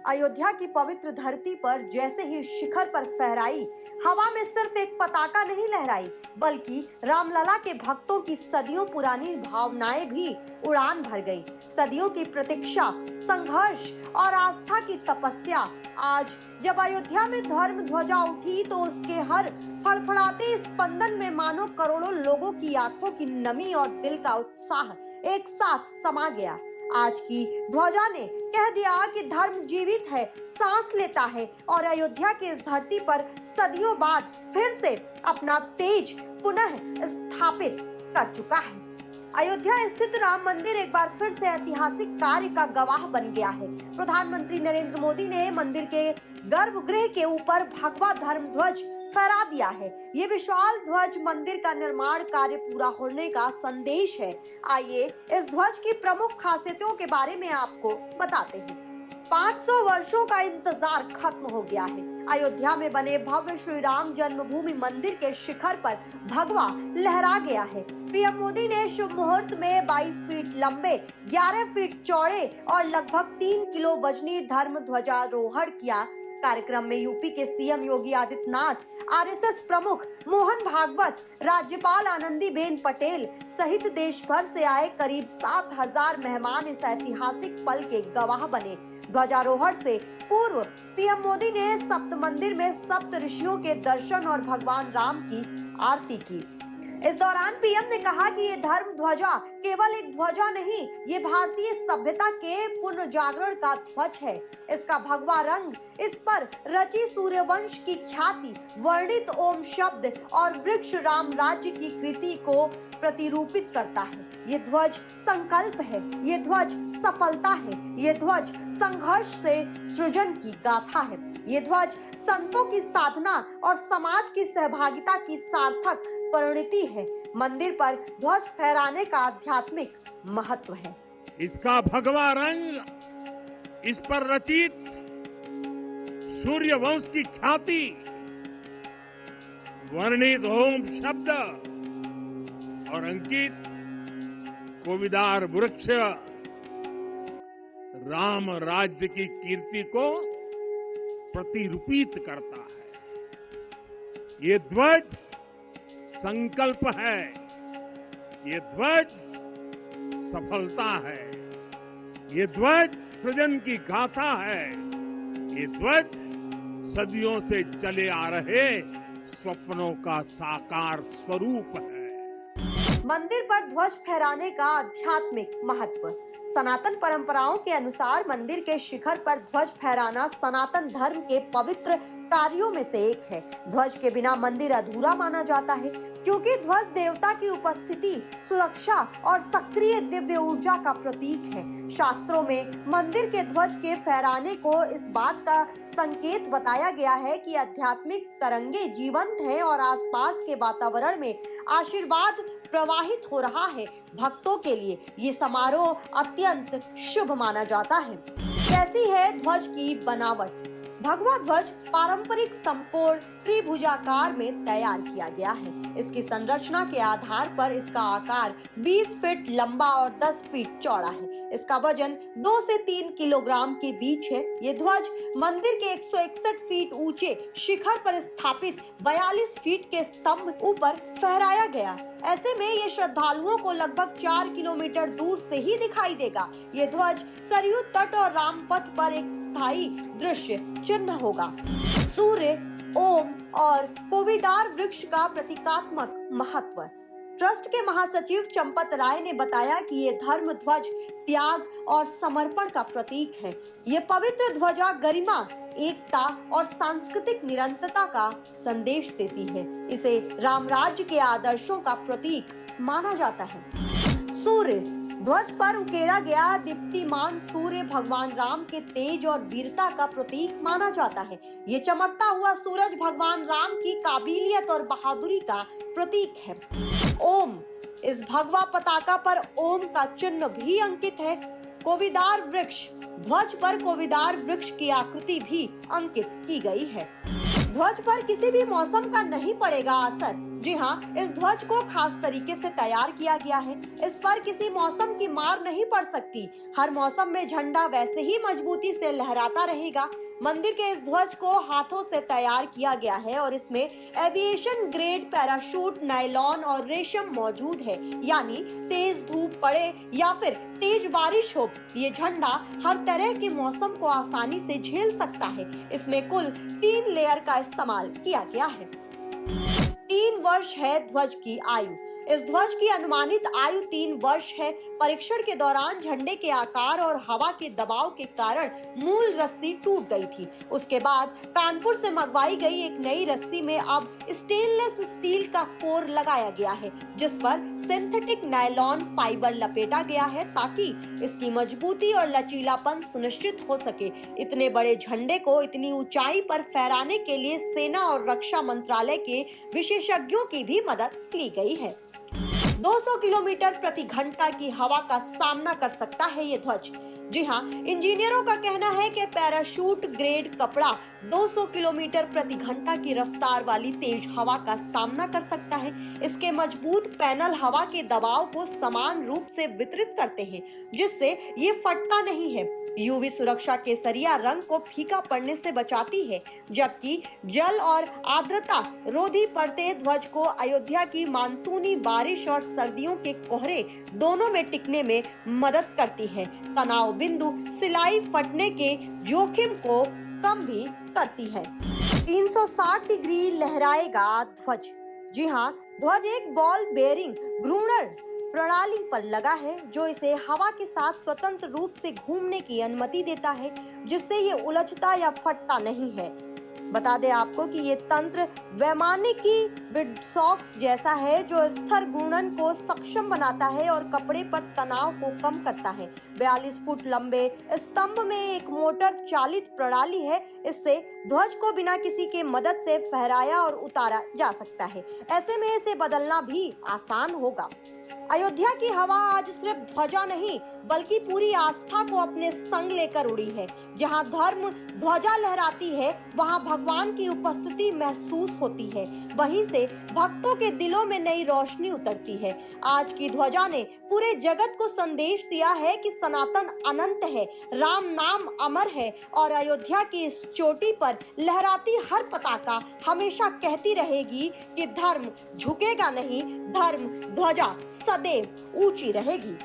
अयोध्या की पवित्र धरती पर जैसे ही शिखर पर फहराई, हवा में सिर्फ एक पताका नहीं लहराई, बल्कि रामलला के भक्तों की सदियों पुरानी भावनाएं भी उड़ान भर गई। सदियों की प्रतीक्षा, संघर्ष और आस्था की तपस्या। आज जब अयोध्या में धर्म ध्वजा उठी तो उसके हर फड़फड़ाते स्पंदन में मानो करोड़ों लोगों की आंखों की नमी और दिल का उत्साह एक साथ समा गया। आज की ध्वजा ने कह दिया कि धर्म जीवित है, सांस लेता है और अयोध्या की इस धरती पर सदियों बाद फिर से अपना तेज पुनः स्थापित कर चुका है। अयोध्या स्थित राम मंदिर एक बार फिर से ऐतिहासिक कार्य का गवाह बन गया है। प्रधानमंत्री नरेंद्र मोदी ने मंदिर के गर्भगृह के ऊपर भगवा धर्म ध्वज फहरा दिया है। ये विशाल ध्वज मंदिर का निर्माण कार्य पूरा होने का संदेश है। आइए इस ध्वज की प्रमुख खासियतों के बारे में आपको बताते हैं। 500 वर्षों का इंतजार खत्म हो गया है। अयोध्या में बने भव्य श्री राम जन्मभूमि मंदिर के शिखर पर भगवा लहरा गया है। पीएम मोदी ने शुभ मुहूर्त में 22 फीट लंबे, 11 फीट चौड़े और लगभग 3 किलो वजनी धर्म ध्वजारोहण किया। कार्यक्रम में यूपी के सीएम योगी आदित्यनाथ, आरएसएस प्रमुख मोहन भागवत, राज्यपाल आनंदीबेन पटेल सहित देश भर से आए करीब 7,000 मेहमान इस ऐतिहासिक पल के गवाह बने। ध्वजारोहण से पूर्व पीएम मोदी ने सप्त मंदिर में सप्त ऋषियों के दर्शन और भगवान राम की आरती की। इस दौरान पीएम ने कहा कि ये धर्म ध्वजा केवल एक ध्वजा नहीं, ये भारतीय सभ्यता के पुनर्जागरण का ध्वज है। इसका भगवा रंग, इस पर रची सूर्यवंश की ख्याति, वर्णित ओम शब्द और वृक्ष राम राज्य की कृति को प्रतिरूपित करता है। ये ध्वज संकल्प है, ये ध्वज सफलता है, ये ध्वज संघर्ष से सृजन की गाथा है। ये ध्वज संतों की साधना और समाज की सहभागिता की सार्थक परिणति है। मंदिर पर ध्वज फहराने का आध्यात्मिक महत्व है। इसका भगवा रंग, इस पर रचित सूर्य वंश की ख्याति, वर्णित ओम शब्द और अंकित कोविदार वृक्ष राम राज्य की कीर्ति को प्रतिरूपित करता है। ये ध्वज संकल्प है, ये ध्वज सफलता है, ये ध्वज सृजन की गाथा है, ये ध्वज सदियों से चले आ रहे स्वप्नों का साकार स्वरूप है। मंदिर पर ध्वज फहराने का आध्यात्मिक महत्व। सनातन परंपराओं के अनुसार मंदिर के शिखर पर ध्वज फहराना सनातन धर्म के पवित्र कार्यों में से एक है। ध्वज के बिना मंदिर अधूरा माना जाता है, क्योंकि ध्वज देवता की उपस्थिति, सुरक्षा और सक्रिय दिव्य ऊर्जा का प्रतीक है। शास्त्रों में मंदिर के ध्वज के फहराने को इस बात का संकेत बताया गया है कि आध्यात्मिक तरंगे जीवंत हैं और आसपास के वातावरण में आशीर्वाद प्रवाहित हो रहा है। भक्तों के लिए ये समारोह अत्यंत शुभ माना जाता है। कैसी है ध्वज की बनावट? भगवा ध्वज पारंपरिक समकोण त्रिभुजाकार में तैयार किया गया है। इसकी संरचना के आधार पर इसका आकार 20 फीट लंबा और 10 फीट चौड़ा है। इसका वजन 2 से 3 किलोग्राम के बीच है। ये ध्वज मंदिर के 161 फीट ऊंचे शिखर पर स्थापित 42 फीट के स्तंभ ऊपर फहराया गया। ऐसे में ये श्रद्धालुओं को लगभग 4 किलोमीटर दूर से ही दिखाई देगा। ये ध्वज सरयू तट और रामपथ पर एक स्थायी दृश्य चिन्ह होगा। सूर्य, ओम और कोविदार वृक्ष का प्रतीकात्मक महत्व। ट्रस्ट के महासचिव चंपत राय ने बताया कि ये धर्म ध्वज त्याग और समर्पण का प्रतीक है। ये पवित्र ध्वजा गरिमा, एकता और सांस्कृतिक निरंतरता का संदेश देती है। इसे राम राज्य के आदर्शों का प्रतीक माना जाता है। सूर्य, ध्वज पर उकेरा गया दीप्तिमान सूर्य भगवान राम के तेज और वीरता का प्रतीक माना जाता है। ये चमकता हुआ सूरज भगवान राम की काबिलियत और बहादुरी का प्रतीक है। ओम, इस भगवा पताका पर ओम का चिन्ह भी अंकित है। कोविदार वृक्ष, ध्वज पर कोविदार वृक्ष की आकृति भी अंकित की गई है। ध्वज पर किसी भी मौसम का नहीं पड़ेगा असर। जी हाँ, इस ध्वज को खास तरीके से तैयार किया गया है। इस पर किसी मौसम की मार नहीं पड़ सकती। हर मौसम में झंडा वैसे ही मजबूती से लहराता रहेगा। मंदिर के इस ध्वज को हाथों से तैयार किया गया है और इसमें एविएशन ग्रेड पैराशूट, नायलॉन और रेशम मौजूद है। यानी तेज धूप पड़े या फिर तेज बारिश हो, ये झंडा हर तरह के मौसम को आसानी से झेल सकता है। इसमें कुल 3 लेयर का इस्तेमाल किया गया है। 3 वर्ष है ध्वज की आयु। इस ध्वज की अनुमानित आयु 3 वर्ष है। परीक्षण के दौरान झंडे के आकार और हवा के दबाव के कारण मूल रस्सी टूट गई थी। उसके बाद कानपुर से मंगवाई गई एक नई रस्सी में अब स्टेनलेस स्टील का कोर लगाया गया है, जिस पर सिंथेटिक नायलॉन फाइबर लपेटा गया है ताकि इसकी मजबूती और लचीलापन सुनिश्चित हो सके। इतने बड़े झंडे को इतनी ऊंचाई पर फहराने के लिए सेना और रक्षा मंत्रालय के विशेषज्ञों की भी मदद ली गई है। 200 किलोमीटर प्रति घंटा की हवा का सामना कर सकता है ये ध्वज। जी हाँ, इंजीनियरों का कहना है कि पैराशूट ग्रेड कपड़ा 200 किलोमीटर प्रति घंटा की रफ्तार वाली तेज हवा का सामना कर सकता है। इसके मजबूत पैनल हवा के दबाव को समान रूप से वितरित करते हैं, जिससे ये फटता नहीं है। यूवी सुरक्षा केसरिया रंग को फीका पड़ने से बचाती है, जबकि जल और आर्द्रता रोधी परतें ध्वज को अयोध्या की मानसूनी बारिश और सर्दियों के कोहरे दोनों में टिकने में मदद करती है। तनाव बिंदु सिलाई फटने के जोखिम को कम भी करती है। 360 डिग्री लहराएगा ध्वज। जी हाँ, ध्वज एक बॉल बेयरिंग घूर्णन प्रणाली पर लगा है, जो इसे हवा के साथ स्वतंत्र रूप से घूमने की अनुमति देता है, जिससे ये उलझता या फटता नहीं है। बता दें आपको कि ये तंत्र वैमानिकी विडसॉक्स जैसा है, जो स्थिर घूर्णन को सक्षम बनाता है और कपड़े पर तनाव को कम करता है। 42 फुट लंबे स्तंभ में एक मोटर चालित प्रणाली है। इससे ध्वज को बिना किसी के मदद से फहराया और उतारा जा सकता है। ऐसे में इसे बदलना भी आसान होगा। अयोध्या की हवा आज सिर्फ ध्वजा नहीं बल्कि पूरी आस्था को अपने संग लेकर उड़ी है। जहां धर्म ध्वजा लहराती है, वहां भगवान की उपस्थिति महसूस होती है। वहीं से भक्तों के दिलों में नई रोशनी उतरती है। आज की ध्वजा ने पूरे जगत को संदेश दिया है कि सनातन अनंत है, राम नाम अमर है और अयोध्या की इस चोटी पर लहराती हर पताका हमेशा कहती रहेगी कि धर्म झुकेगा नहीं, धर्म ध्वजा सदैव ऊंची रहेगी।